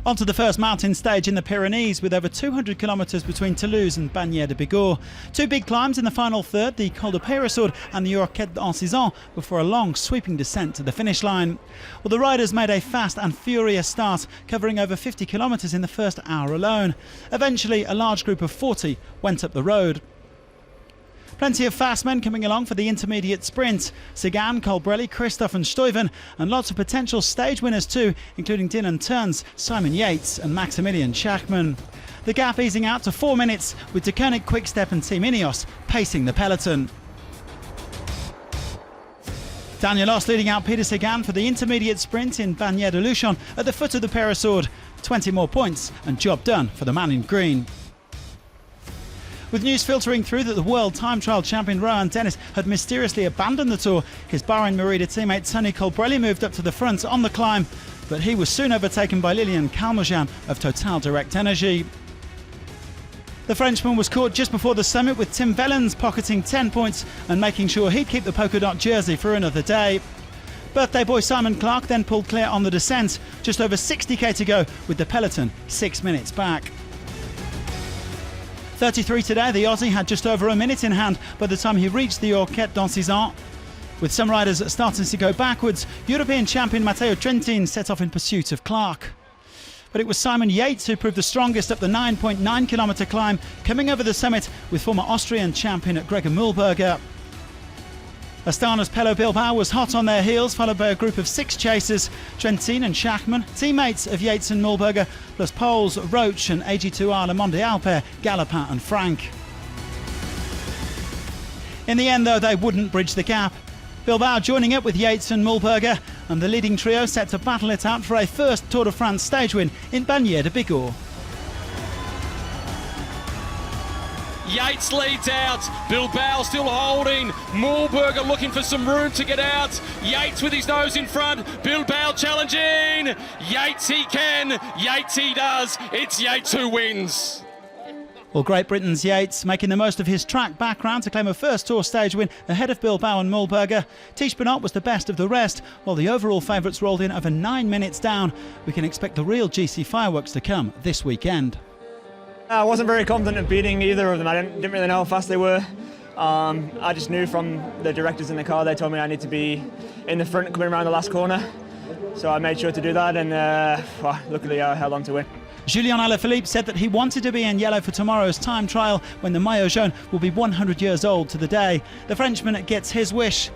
Onto the first mountain stage in the Pyrenees with over 200 kilometres between Toulouse and Bagnères de Bigorre. Two big climbs in the final third, the Col de Peyresourde and the Roquette d'Ancizan, before a long sweeping descent to the finish line. Well, the riders made a fast and furious start, covering over 50 kilometres in the first hour alone. Eventually, a large group of 40 went up the road. Plenty of fast men coming along for the intermediate sprint. Sagan, Colbrelli, Christophe and Stuyven, and lots of potential stage winners too, including Dylan Teuns, Simon Yates and Maximilian Schachmann. The gap easing out to 4 minutes, with De Koning, Quickstep and Team Ineos pacing the peloton. Daniel Oss leading out Peter Sagan for the intermediate sprint in Bagnères de Luchon at the foot of the Peyresourde. 20 more points and job done for the man in green. With news filtering through that the world time trial champion Rohan Dennis had mysteriously abandoned the Tour, his Bahrain Merida teammate Tony Colbrelli moved up to the front on the climb, but he was soon overtaken by Lilian Calmejan of Total Direct Energy. The Frenchman was caught just before the summit, with Tim Velon's pocketing 10 points and making sure he'd keep the polka dot jersey for another day. Birthday boy Simon Clark then pulled clear on the descent, just over 60k to go, with the peloton 6 minutes back. 33 today, the Aussie had just over a minute in hand by the time he reached the Roquette d'Ancizan. With some riders starting to go backwards, European champion Matteo Trentin set off in pursuit of Clark. But it was Simon Yates who proved the strongest up the 9.9 kilometre climb, coming over the summit with former Austrian champion Gregor Mühlberger. Astana's Pello Bilbao was hot on their heels, followed by a group of 6 chasers, Trentin and Schachmann, teammates of Yates and Mühlberger, plus Poles, Roche and AG2R Le Monde Alper, Galopin and Frank. In the end, though, they wouldn't bridge the gap. Bilbao joining up with Yates and Mühlberger, and the leading trio set to battle it out for a first Tour de France stage win in Bagnères de Bigorre. Yates leads out, Bilbao still holding, Mühlberger looking for some room to get out, Yates with his nose in front, Bilbao challenging, Yates he can, Yates he does, it's Yates who wins. Well, Great Britain's Yates making the most of his track background to claim a first Tour stage win ahead of Bilbao and Mühlberger. Tiesj Benoot was the best of the rest, while the overall favourites rolled in over 9 minutes down. We can expect the real GC fireworks to come this weekend. I wasn't very confident of beating either of them. I didn't really know how fast they were. I just knew from the directors in the car, they told me I need to be in the front coming around the last corner. So I made sure to do that, and luckily I held on to win. Julien Alaphilippe said that he wanted to be in yellow for tomorrow's time trial, when the Maillot Jaune will be 100 years old to the day. The Frenchman gets his wish.